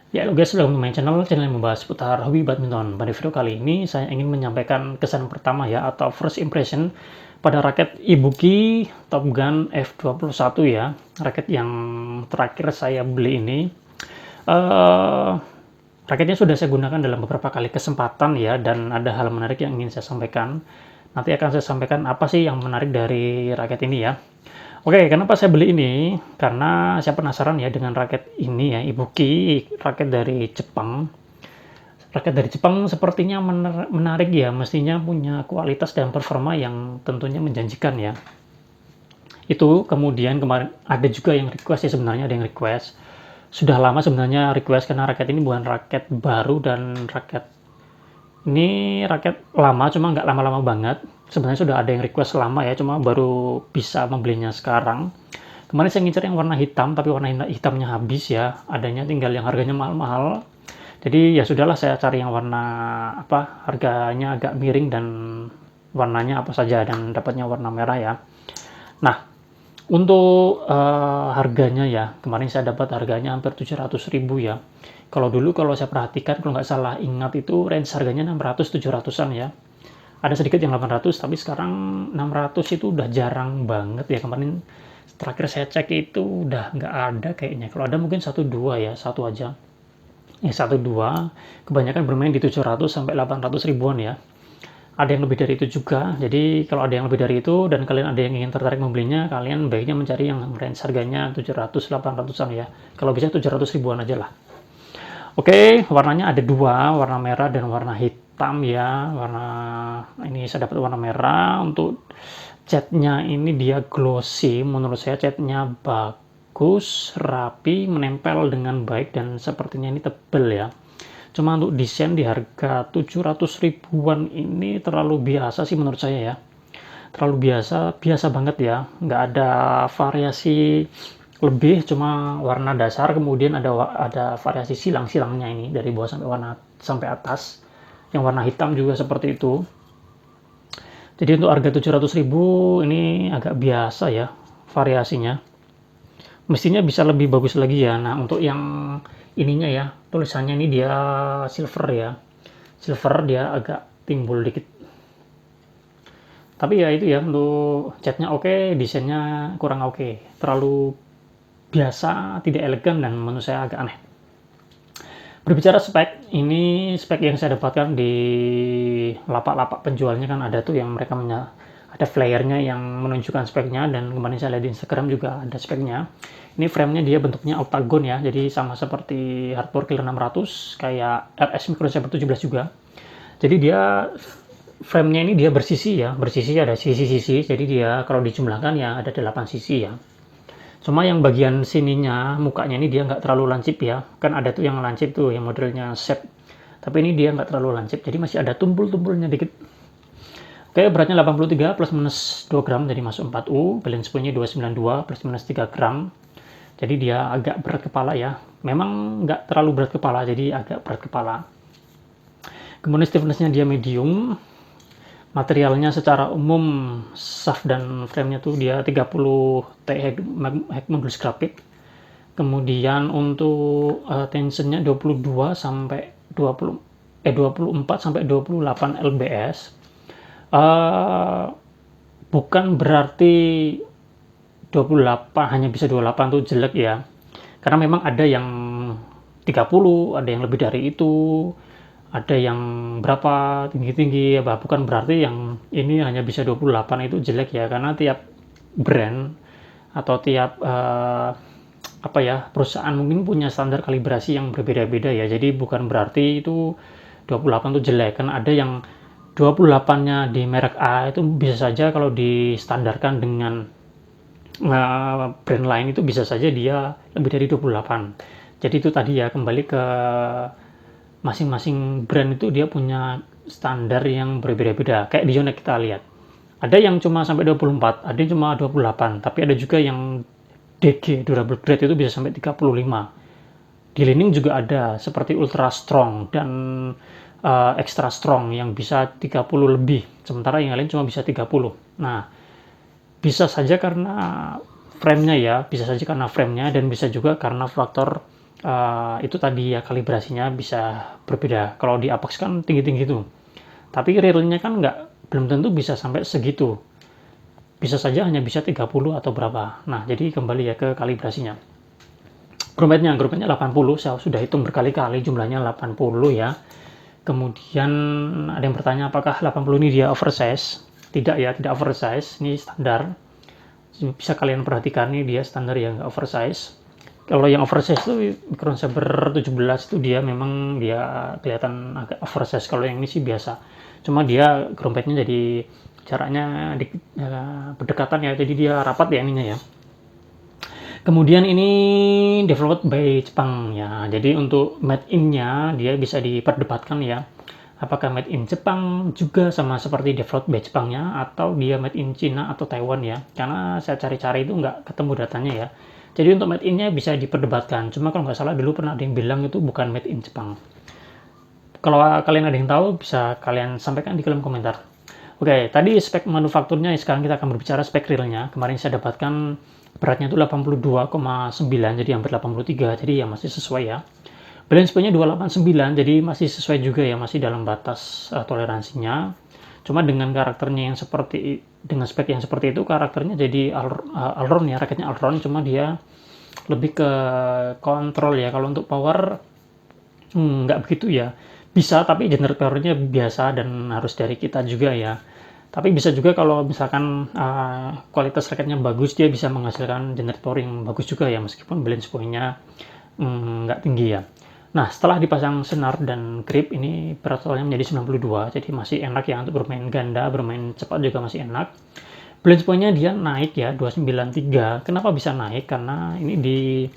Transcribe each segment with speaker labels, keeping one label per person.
Speaker 1: Ya, halo guys, welcome to my channel yang membahas seputar hobi badminton. Pada video kali ini, saya ingin menyampaikan kesan pertama ya, atau first impression pada raket Ibuki Top Gun F21 ya. Raket yang terakhir saya beli ini. Eh, Raketnya sudah saya gunakan dalam beberapa kali kesempatan ya, dan ada hal menarik yang ingin saya sampaikan. Nanti akan saya sampaikan apa sih yang menarik dari raket ini ya. Oke, kenapa saya beli ini? Karena saya penasaran ya dengan raket ini ya, Ibuki, raket dari Jepang. Raket dari Jepang sepertinya menarik ya, mestinya punya kualitas dan performa yang tentunya menjanjikan ya. Itu kemudian kemarin ada juga yang request ya, sebenarnya ada yang request. Sudah lama sebenarnya request karena raket ini bukan raket baru, dan raket ini raket lama, cuma nggak lama-lama banget. Sebenarnya sudah ada yang request lama ya, cuma baru bisa membelinya sekarang. Kemarin saya ngincer yang warna hitam, tapi warna hitamnya habis ya. Adanya tinggal yang harganya mahal-mahal. Jadi ya sudahlah, saya cari yang warna apa, harganya agak miring dan warnanya apa saja, dan dapatnya warna merah ya. Nah, untuk harganya ya, kemarin saya dapat harganya hampir 700.000 ya. Kalau dulu, kalau saya perhatikan, kalau nggak salah ingat itu range harganya 600-700-an ya. Ada sedikit yang 800, tapi sekarang 600 itu udah jarang banget ya. Kemarin terakhir saya cek itu udah nggak ada kayaknya. Kalau ada mungkin satu dua ya, satu aja. Satu dua. Kebanyakan bermain di 700 sampai 800 ribuan ya. Ada yang lebih dari itu juga. Jadi kalau ada yang lebih dari itu dan kalian ada yang ingin tertarik membelinya, kalian baiknya mencari yang range harganya 700-800an ya. Kalau bisa 700 ribuan aja lah. Oke, warnanya ada dua, warna merah dan warna hitam ya. Warna ini saya dapat warna merah. Untuk catnya ini dia glossy, menurut saya catnya bagus, rapi, menempel dengan baik, dan sepertinya ini tebel ya. Cuma untuk desain di harga 700 ribuan ini terlalu biasa sih menurut saya ya. Terlalu biasa, biasa banget ya. Nggak ada variasi lebih, cuma warna dasar, kemudian ada variasi silang-silangnya ini dari bawah sampai atas. Yang warna hitam juga seperti itu. Jadi untuk harga 700.000 ini agak biasa ya variasinya. Mestinya bisa lebih bagus lagi ya. Nah, untuk yang ininya ya, tulisannya ini dia silver ya. Silver dia agak timbul dikit. Tapi ya itu ya, untuk catnya oke, desainnya kurang oke. Terlalu biasa, tidak elegan, dan menurut saya agak aneh. Berbicara spek, ini spek yang saya dapatkan di lapak-lapak penjualnya kan ada tuh yang mereka ada flyernya yang menunjukkan speknya, dan kemarin saya lihat di Instagram juga ada speknya. Ini framenya dia bentuknya octagon ya, jadi sama seperti Hardcore Killer 600, kayak RS Micro Saber 17 juga. Jadi dia framenya ini dia bersisi ya, bersisi, ada sisi-sisi, jadi dia kalau dijumlahkan ya ada 8 sisi ya. Cuma yang bagian sininya, mukanya ini dia nggak terlalu lancip ya. Kan ada tuh yang lancip tuh, yang modelnya set. Tapi ini dia nggak terlalu lancip, jadi masih ada tumpul-tumpulnya dikit. Oke, beratnya 83 plus minus 2 gram, jadi masuk 4U. Balance punya 292 plus minus 3 gram. Jadi dia agak berat kepala ya. Memang nggak terlalu berat kepala, jadi agak berat kepala. Kemudian stiffness-nya dia medium. Materialnya secara umum, shaft dan frame-nya tuh dia 30 T Heckmondus grafit. Kemudian untuk tensionnya 22 sampai 24 sampai 28 lbs. Bukan berarti 28 hanya bisa 28 tuh jelek ya. Karena memang ada yang 30, ada yang lebih dari itu, ada yang berapa tinggi-tinggi ya, bukan berarti yang ini hanya bisa 28 itu jelek ya, karena tiap brand atau tiap apa ya, perusahaan mungkin punya standar kalibrasi yang berbeda-beda ya. Jadi bukan berarti itu 28 itu jelek, kan ada yang 28-nya di merek A itu bisa saja kalau distandarkan dengan brand lain itu bisa saja dia lebih dari 28. Jadi itu tadi ya, kembali ke masing-masing brand itu dia punya standar yang berbeda-beda. Kayak di Yonex kita lihat, ada yang cuma sampai 24, ada yang cuma 28, tapi ada juga yang DG, durable grade, itu bisa sampai 35. Di Li-Ning juga ada seperti ultra strong dan extra strong yang bisa 30 lebih, sementara yang lain cuma bisa 30. Nah, bisa saja karena framenya ya, bisa saja karena framenya, dan bisa juga karena faktor itu tadi ya, kalibrasinya bisa berbeda. Kalau di Apex kan tinggi-tinggi tuh, tapi realnya kan belum tentu bisa sampai segitu, bisa saja hanya bisa 30 atau berapa. Nah, jadi kembali ya ke kalibrasinya. Grommetnya 80, saya sudah hitung berkali-kali, jumlahnya 80 ya. Kemudian ada yang bertanya apakah 80 ini dia oversize. Tidak ya, tidak oversize, ini standar. Bisa kalian perhatikan, ini dia standar yang nggak oversize. Kalau yang oversize itu Micron Saber 17 itu dia memang dia kelihatan agak oversize. Kalau yang ini sih biasa, cuma dia grompetnya jadi jaraknya berdekatan ya, jadi dia rapat ya ininya ya. Kemudian ini developed by Jepang ya, jadi untuk made in-nya dia bisa diperdebatkan ya, apakah made in Jepang juga sama seperti developed by Jepangnya, atau dia made in China atau Taiwan ya, karena saya cari-cari itu nggak ketemu datanya ya. Jadi untuk made in-nya bisa diperdebatkan, cuma kalau nggak salah dulu pernah ada yang bilang itu bukan made in Jepang. Kalau kalian ada yang tahu, bisa kalian sampaikan di kolom komentar. Oke, tadi spek manufakturnya, sekarang kita akan berbicara spek realnya. Kemarin saya dapatkan beratnya itu 82,9, jadi hampir 83, jadi ya masih sesuai ya. Balance point-nya 289, jadi masih sesuai juga ya, masih dalam batas toleransinya. Cuma dengan karakternya yang seperti, dengan spek yang seperti itu, karakternya jadi Alron ya, raketnya Alron, cuma dia lebih ke kontrol ya. Kalau untuk power, nggak begitu ya. Bisa, tapi generate powernya biasa dan harus dari kita juga ya. Tapi bisa juga kalau misalkan kualitas raketnya bagus, dia bisa menghasilkan generate power yang bagus juga ya, meskipun balance point-nya nggak tinggi ya. Nah, setelah dipasang senar dan grip, ini berat totalnya menjadi 92, jadi masih enak ya untuk bermain ganda, bermain cepat juga masih enak. Balance point-nya dia naik ya, 293. Kenapa bisa naik? Karena ini di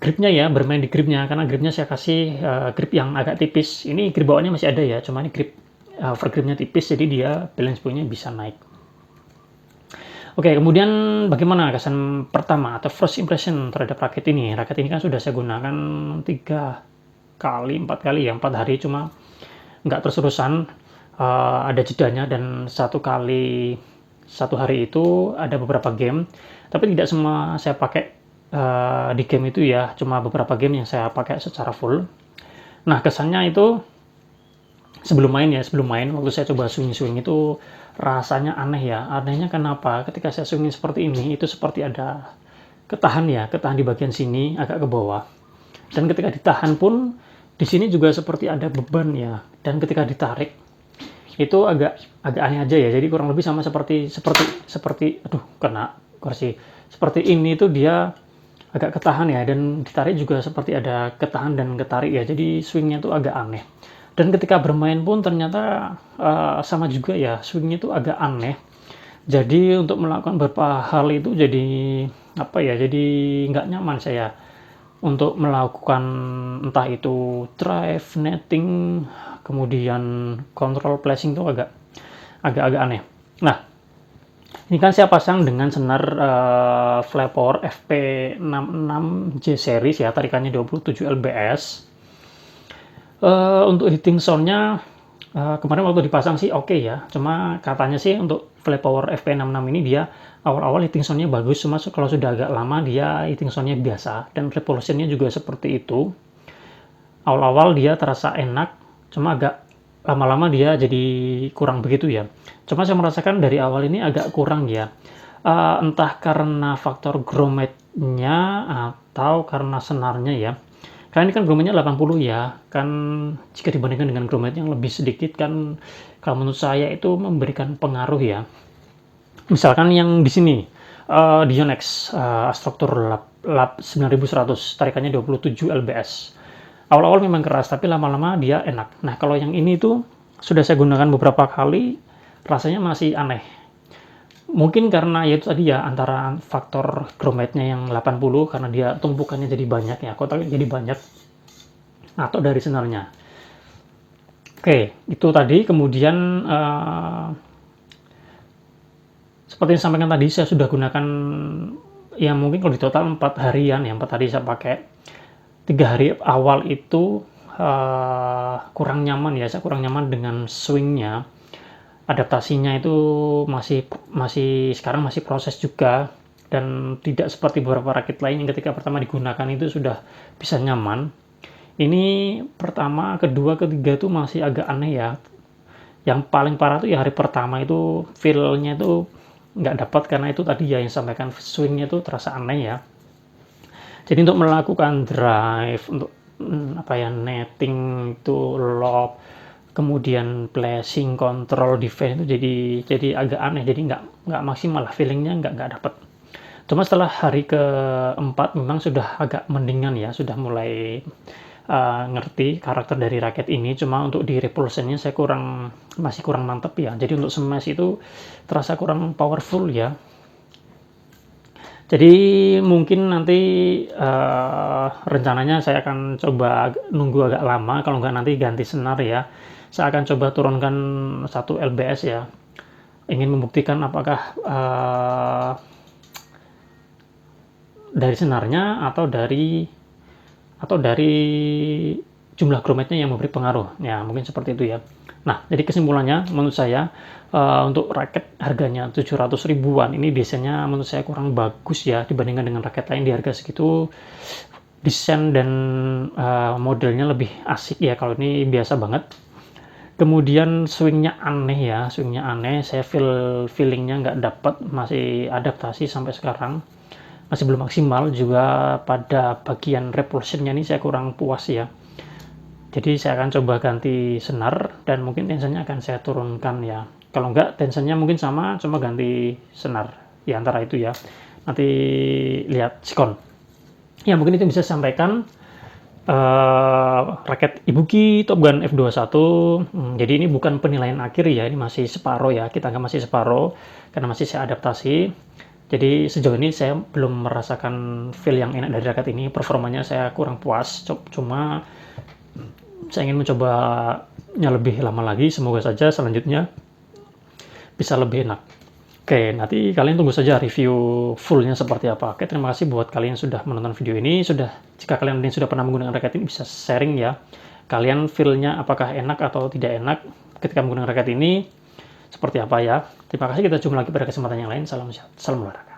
Speaker 1: gripnya ya, bermain di gripnya, karena gripnya saya kasih grip yang agak tipis. Ini grip bawaannya masih ada ya, cuma ini grip over gripnya tipis, jadi dia balance point-nya bisa naik. Oke, kemudian bagaimana kesan pertama atau first impression terhadap raket ini? Raket ini kan sudah saya gunakan 4 kali ya, 4 hari, cuma nggak terus-terusan, ada jedanya, dan 1 hari itu ada beberapa game, tapi tidak semua saya pakai di game itu ya, cuma beberapa game yang saya pakai secara full. Nah, kesannya itu sebelum main waktu saya coba swing itu rasanya aneh ya. Anehnya kenapa? Ketika saya swing seperti ini, itu seperti ada ketahan di bagian sini agak ke bawah. Dan ketika ditahan pun di sini juga seperti ada beban ya. Dan ketika ditarik itu agak aneh aja ya. Jadi kurang lebih sama seperti aduh, kena kursi. Seperti ini tuh dia agak ketahan ya, dan ditarik juga seperti ada ketahan dan ketarik ya, jadi swingnya tuh agak aneh. Dan ketika bermain pun ternyata sama juga ya, swingnya tuh agak aneh. Jadi untuk melakukan beberapa hal itu jadi jadi nggak nyaman saya untuk melakukan, entah itu drive, netting, kemudian control placing tuh agak aneh. Nah, ini kan saya pasang dengan senar Flypower FP66J series ya, tarikannya 27 lbs. Untuk hitting sound-nya kemarin waktu dipasang sih oke ya, cuma katanya sih untuk Flypower FP66 ini dia awal-awal hitting sound-nya bagus, cuma kalau sudah agak lama dia hitting sound-nya biasa, dan revolution-nya juga seperti itu. Awal-awal dia terasa enak, cuma agak lama-lama dia jadi kurang begitu ya. Cuma saya merasakan dari awal ini agak kurang ya. Entah karena faktor grommetnya atau karena senarnya ya. Karena ini kan grommetnya 80 ya. Kan jika dibandingkan dengan grommet yang lebih sedikit kan, kalau menurut saya itu memberikan pengaruh ya. Misalkan yang di sini di Yonex Astruktur Lab 9100, tarikannya 27 lbs. Awal-awal memang keras, tapi lama-lama dia enak. Nah, kalau yang ini tuh sudah saya gunakan beberapa kali, rasanya masih aneh. Mungkin karena ya itu tadi ya, antara faktor grommetnya yang 80, karena dia tumpukannya jadi banyak ya, kotaknya jadi banyak, atau dari senarnya. Oke, itu tadi. Kemudian seperti yang sampaikan tadi, saya sudah gunakan ya mungkin kalau di total 4 harian ya, 4 hari saya pakai. 3 hari awal itu kurang nyaman ya, saya kurang nyaman dengan swingnya. Adaptasinya itu masih sekarang masih proses juga, dan tidak seperti beberapa rakit lain yang ketika pertama digunakan itu sudah bisa nyaman. Ini pertama, kedua, ketiga tuh masih agak aneh ya. Yang paling parah tuh ya hari pertama itu feel-nya itu nggak dapat, karena itu tadi ya yang sampaikan, swing-nya itu terasa aneh ya. Jadi untuk melakukan drive, untuk netting itu lob, kemudian flashing, control, defense itu jadi agak aneh, jadi nggak maksimal lah, feelingnya nggak dapet. Cuma setelah hari keempat memang sudah agak mendingan ya, sudah mulai ngerti karakter dari raket ini. Cuma untuk di repulsionnya saya masih kurang mantep ya. Jadi untuk smash itu terasa kurang powerful ya. Jadi mungkin nanti rencananya saya akan coba nunggu agak lama, kalau nggak nanti ganti senar ya. Saya akan coba turunkan 1 lbs ya. Ingin membuktikan apakah dari senarnya atau dari jumlah grommetnya yang memberi pengaruh. Ya, mungkin seperti itu ya. Nah, jadi kesimpulannya menurut saya untuk raket harganya 700 ribuan ini biasanya menurut saya kurang bagus ya dibandingkan dengan raket lain di harga segitu. Desain dan modelnya lebih asik ya, kalau ini biasa banget. Kemudian swingnya aneh ya, saya feelingnya nggak dapat, masih adaptasi sampai sekarang. Masih belum maksimal juga pada bagian repulsionnya ini saya kurang puas ya. Jadi saya akan coba ganti senar dan mungkin tensionnya akan saya turunkan ya. Kalau enggak tensionnya mungkin sama, cuma ganti senar. Ya antara itu ya. Nanti lihat sikon. Ya mungkin itu bisa saya sampaikan. Raket Ibuki Top Gun F21. Jadi ini bukan penilaian akhir ya, ini masih separuh ya. Kita anggap masih separuh karena masih saya adaptasi. Jadi sejauh ini saya belum merasakan feel yang enak dari raket ini. Performanya saya kurang puas. Cuma saya ingin mencobanya lebih lama lagi, semoga saja selanjutnya bisa lebih enak. Oke, nanti kalian tunggu saja review fullnya seperti apa. Oke, terima kasih buat kalian yang sudah menonton video ini. Jika kalian sudah pernah menggunakan raket ini, bisa sharing ya. Kalian feel-nya apakah enak atau tidak enak ketika menggunakan raket ini, seperti apa ya. Terima kasih, kita jumpa lagi pada kesempatan yang lain. Salam sehat, salam olahraga.